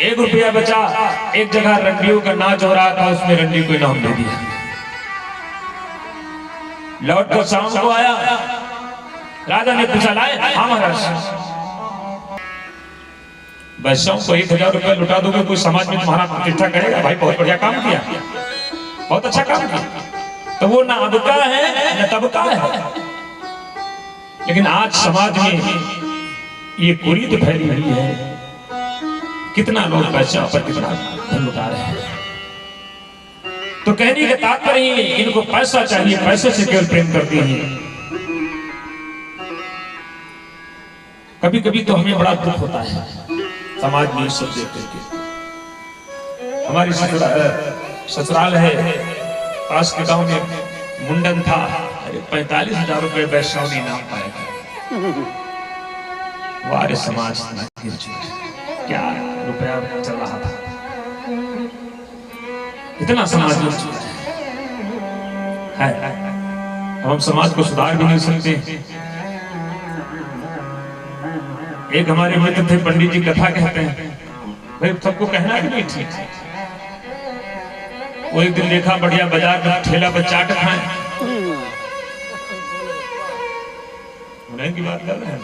1 रुपया बचा, एक जगह रंडियों का नाच हो रहा था, उसमें रंडी को इनाम दे दिया। लौट कर शाम को आया, राजा ने पूछा लाए? हाँ महाराज। वैश्यों को 1000 रुपया लुटा दोगे, कोई समाज में तुम्हारा प्रतिष्ठा करेगा? भाई बहुत बढ़िया काम किया, बहुत अच्छा काम किया। तो वो ना अब का है न तब का है। लेकिन आज समाज में ये कुरीत फैली हुई है, कितना लोग पैसा पर कितना धन लुटा रहे हैं। तो कहने का तात्पर्य इनको पैसा चाहिए, पैसे से केवल प्रेम करती हैं। कभी कभी तो हमें बड़ा दुख होता है समाज में सब देख करके। हमारी ससुराल है, पास के गांव में मुंडन था, अरे 45,000 रुपए वैश्यों ने इनाम पाया था। वारे समाज क्या रुपया चल रहा था, इतना समाज लग चुका है। हम समाज को सुधार भी नहीं सकते। एक हमारे मित्र थे पंडित जी, कथा कहते हैं, भाई सबको कहना भी नहीं ठीक। वो एक दिन देखा बढ़िया बाजार में ठेला पर चाट खाए, की बात कर रहे हैं।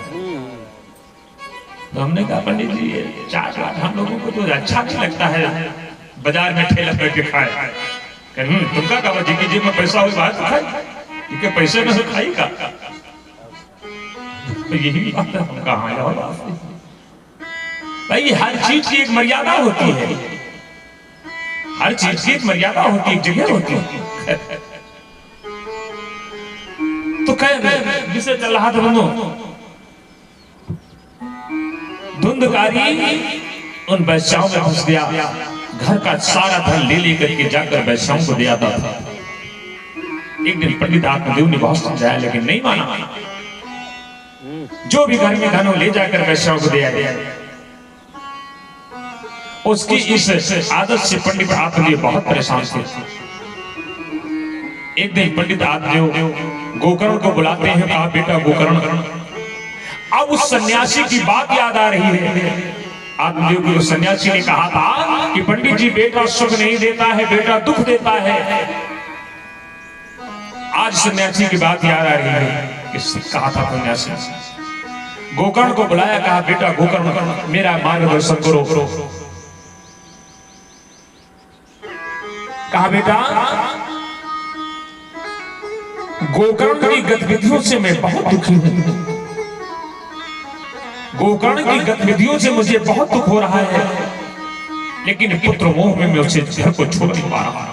तो हमने कहा पंडित जी ये चाट हम लोगों को तो अच्छा नहीं लगता है बाजार में ठेला बैठ के खाए। तुमका कहा जी की जेब में पैसा हो बाहर खाए, क्योंकि पैसे में से खाई का। तो यही बात है, हम कहा जाओ भाई, हर चीज की एक मर्यादा होती है, हर चीज की एक मर्यादा होती है, एक जगह होती है। तो कह जिसे चल रहा था बंधु, धुंधकारी उन वैश्याओं में फंस गया, घर का सारा धन ले लेकर के जाकर वैश्याओं को दे आता था। एक दिन पंडित आत्मदेव ने बहुत समझाया, लेकिन नहीं माना। जो भी घर में धन हो ले जाकर वैश्याओं को दे आया। उसकी इस आदत से पंडित आत्मदेव बहुत परेशान थे। एक दिन पंडित आत्मदेव गोकर्ण को बुलाते हैं, कहा बेटा गोकर्ण, अब उस सन्यासी की बात याद आ रही है। आत्मदेव को सन्यासी ने कहा था कि पंडित जी बेटा सुख नहीं देता है, बेटा दुख देता है। आज सन्यासी की बात याद आ रही है, कहा था सन्यासी। गोकर्ण को बुलाया, कहा बेटा गोकर्ण मेरा मार्गदर्शन करो। कहा बेटा गोकर्ण की गतिविधियों से मैं बहुत दुखी हूं, गोकर्ण की गतिविधियों से मुझे बहुत दुख हो रहा है, लेकिन पुत्र मोह में मैं उसे घर को छोड़ नहीं पा रहा।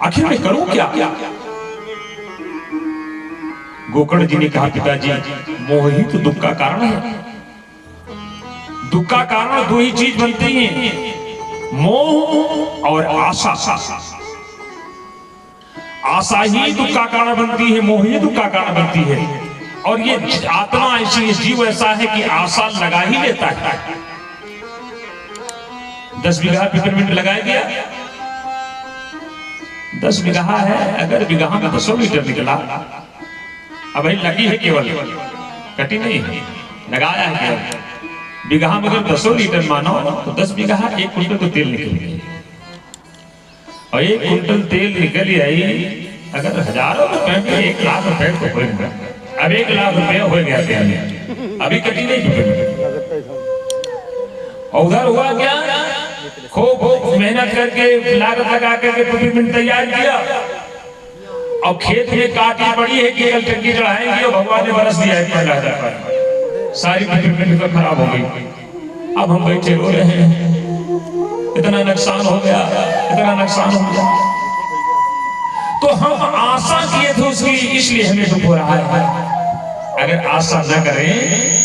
आखिर मैं करूं क्या? गोकर्ण जी ने कहा पिताजी मोह ही तो दुख का कारण है। दुख का कारण दो ही चीज बनती हैं, मोह और आशा। आशा ही दुख का कारण बनती है, मोह ही दुख का कारण बनती है। और ये आत्मा ऐसी, जीव ऐसा है कि आशा लगा ही लेता है। 10 बीघा पिपरमिंट लगाया गया, 10 बीघा है, अगर बीघा में 10 लीटर निकला, अब लगी है केवल, कटी नहीं है, लगाया है केवल। बीघा में अगर 10 लीटर मानो तो 10 बीघा 1 कुंटल तो तेल निकल गया। और 1 कुंटल तेल निकल आई, अगर हजारों रुपए में 1 लाख रुपए तो हो गया। अब 1 लाख रुपए हो गया तेल, अभी कटी नहीं। और उधर हुआ क्या, खूब मेहनत करके लागत लगा करके पिपरमिंट तैयार किया, और खेत में काटी पड़ी है कि कल टंकी चढ़ाएंगे, और भगवान ने बरस दिया है 15,000 पर, सारी पिपरमिंट तो खराब हो गई। अब हम बैठे रो रहे हैं, इतना नुकसान हो गया, इतना नुकसान हो गया। तो हम आशा किए थे उसकी, इसलिए हमें दुख हो रहा है। अगर आशा न करें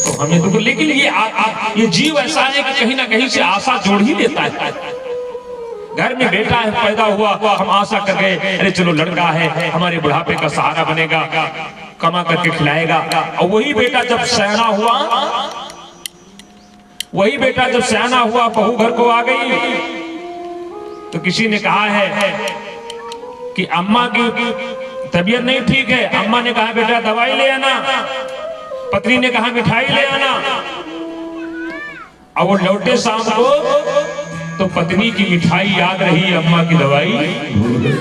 तो हमें दुख, लेकिन ये जीव ऐसा है कि कहीं ना कहीं से आशा जोड़ ही देता है। घर में बेटा है, पैदा हुआ, हम आशा कर गए अरे चलो लड़का है हमारे बुढ़ापे का सहारा बनेगा, कमा करके खिलाएगा। और वही बेटा जब सयाना हुआ, वही बेटा जब सयाना हुआ, बहू घर को आ गई, तो किसी ने कहा है कि अम्मा की तबीयत नहीं ठीक है। अम्मा ने कहा बेटा दवाई ले आना, पत्नी ने कहा मिठाई ले आना। अब वो लौटे शाम को तो पत्नी की मिठाई याद रही, अम्मा की दवाई भूल गए।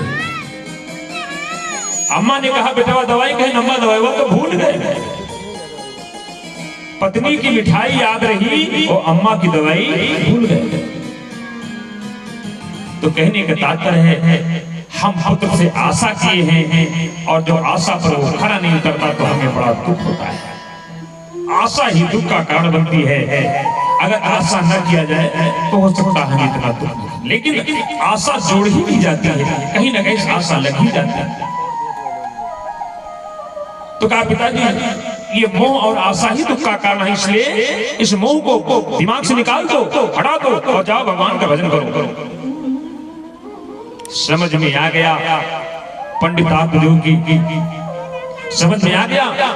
अम्मा ने कहा बेटा दवाई कहीं, अम्मा दवाई वो तो भूल गए। पत्नी की मिठाई याद रही और अम्मा की दवाई भूल गए। तो कहने का तात्पर्य है हम पुत्र से आशा किए हैं और जो आशा पर वो खरा नहीं उतरता तो हमें बड़ा दुख होता है। आशा ही दुख का कारण बनती है। अगर आशा न किया जाए तो हो सकता है इतना दुख, लेकिन आशा जोड़ ही नहीं जाती है, कहीं ना कहीं आशा लग ही जाती है। तो कहा पिताजी ये मोह और आशा ही दुख का कारण है, इसलिए इस मोह को दिमाग से निकाल दो, हटा दो और जाओ भगवान का भजन करो। समझ में आ गया पंडित आपदेव की, समझ में आ गया।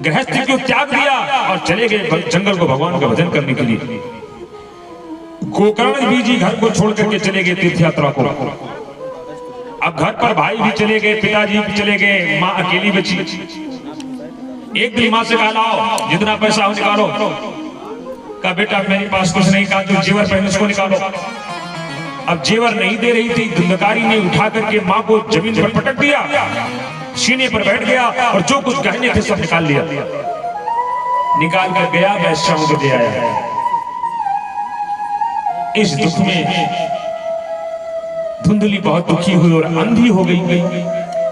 गृहस्थी को त्याग दिया और चले गए जंगल को भगवान का भजन करने के लिए। गोकर्ण जी घर को छोड़ करके चले गए तीर्थ यात्रा को। अब घर पर भाई भी चले गए, पिताजी भी चले गए, माँ अकेली बची। एक दिन माँ से कहा लाओ जितना पैसा हो निकालो। कहा बेटा मेरे पास कुछ नहीं, कहा जो जेवर पहने उसको निकालो। अब जेवर नहीं दे रही थी, धुंधकारी ने उठा करके माँ को जमीन पर पटक दिया, सीने पर बैठ गया और जो कुछ गहने थे सब निकाल लिया। निकाल कर गया वैश्याओं को दे आया। इस दुख में धुंधली बहुत दुखी हुई और अंधी हो गई।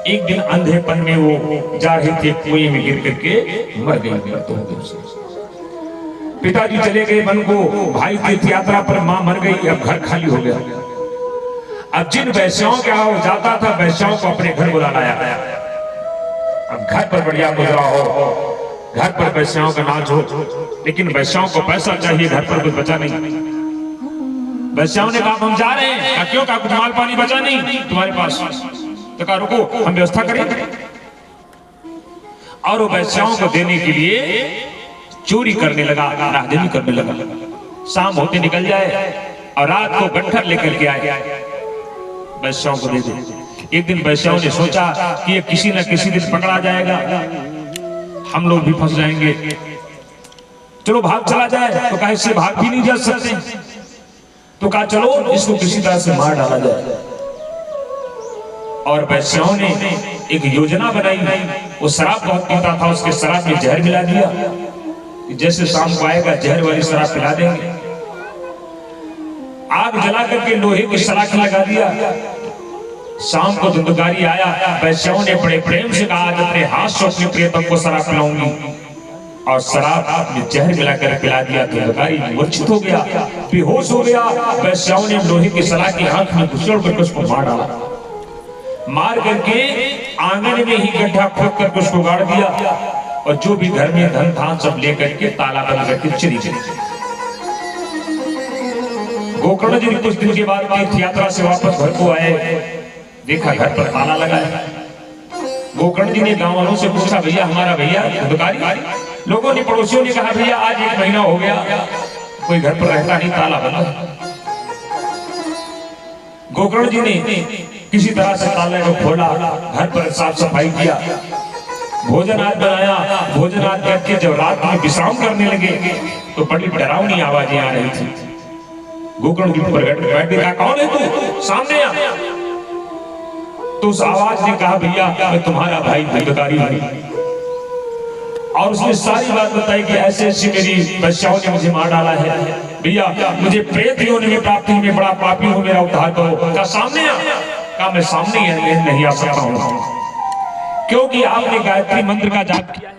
एक दिन अंधेपन में वो जा रहे थे, कुएं में गिर करके मर गई। पिताजी चले गए वन को, भाई तीर्थ यात्रा पर, मां मर गई। अब घर खाली हो गया। अब जिन वैश्याओं के यहाँ जाता था वैश्याओं को अपने घर बुला लाया। अब घर पर बढ़िया गुजरा हो, घर पर वैश्याओं का नाच हो, लेकिन वैश्याओं को पैसा चाहिए, घर पर कुछ बचा नहीं। वैश्याओं ने कहा हम जा रहे हैं। क्यों? कहा कुछ माल पानी बचा नहीं तुम्हारे पास? तो कहा रुको हम व्यवस्था करेंगे। और वो वैश्याओं को देने के लिए चोरी करने लगा, राहजनी करने लगा। शाम होते निकल जाए और रात को गट्ठर लेकर के आए, वैश्याओं को दे दे। एक दिन वैश्याओं ने सोचा कि ये किसी न किसी दिन पकड़ा जाएगा, हम लोग भी फंस जाएंगे, चलो भाग चला जाए। तो कहा इससे भाग भी नहीं जा सकते, तो कहा चलो इसको किसी तरह से मार डाला जाए। और वैश्याओं ने एक योजना बनाई। वो शराब बहुत पीता था, उसके शराब में जहर मिला दिया, जैसे शाम को आएगा जहर वाली शराब पिला देंगे। आग जला करके लोहे की सलाखी लगा दिया। शाम को धुंधकारी आया, वैश्याओं ने बड़े प्रेम से कहा आज अपने हाथ से अपने प्रियतम को शराब पिलाऊंगी, और शराब में जहर मिलाकर पिला दिया। धुंधकारी मूर्छित हो गया, बेहोश हो गया। वैश्याओं ने लोहे की सलाखी आंख में घुसेड़ करके उसको मार डाला। मार करके आंगन में ही गड्ढा खोद करके उसको गाड़ दिया, और जो भी घर में धन था सब लेकर के ताला बंद करके चली गई। गोकर्ण जी कुछ दिन के बाद तीर्थ यात्रा से वापस घर को आए, देखा घर पर ताला लगा है। गोकर्ण जी ने गांव वालों से पूछा भैया हमारा भैया धुंधकारी। लोगों ने, पड़ोसियों ने कहा भैया आज 1 महीना हो गया कोई घर पर रहता नहीं, ताला बंद। गोकर्ण जी ने किसी तरह से ताले को खोला, घर पर साफ सफाई किया, भोजन आज बनाया। भोजन आज करके जब रात में विश्राम करने लगे तो बड़ी डरावनी आवाजें आ रही थी। गोकर्ण जी पर बैठ के कहा कौन है तू, सामने आ। तो उस आवाज ने कहा भैया मैं तुम्हारा भाई धुंधकारी हूं। और उसने सारी बात बताई कि ऐसे ऐसी मेरी वैश्याओं ने मुझे मार डाला है, भैया मुझे प्रेत योनि में प्राप्ति में बड़ा पापी हूं, मेरा उद्धार करो। कहा सामने आ। कहा मैं सामने नहीं आ सकता हूं, क्योंकि आपने गायत्री मंत्र का जाप किया है।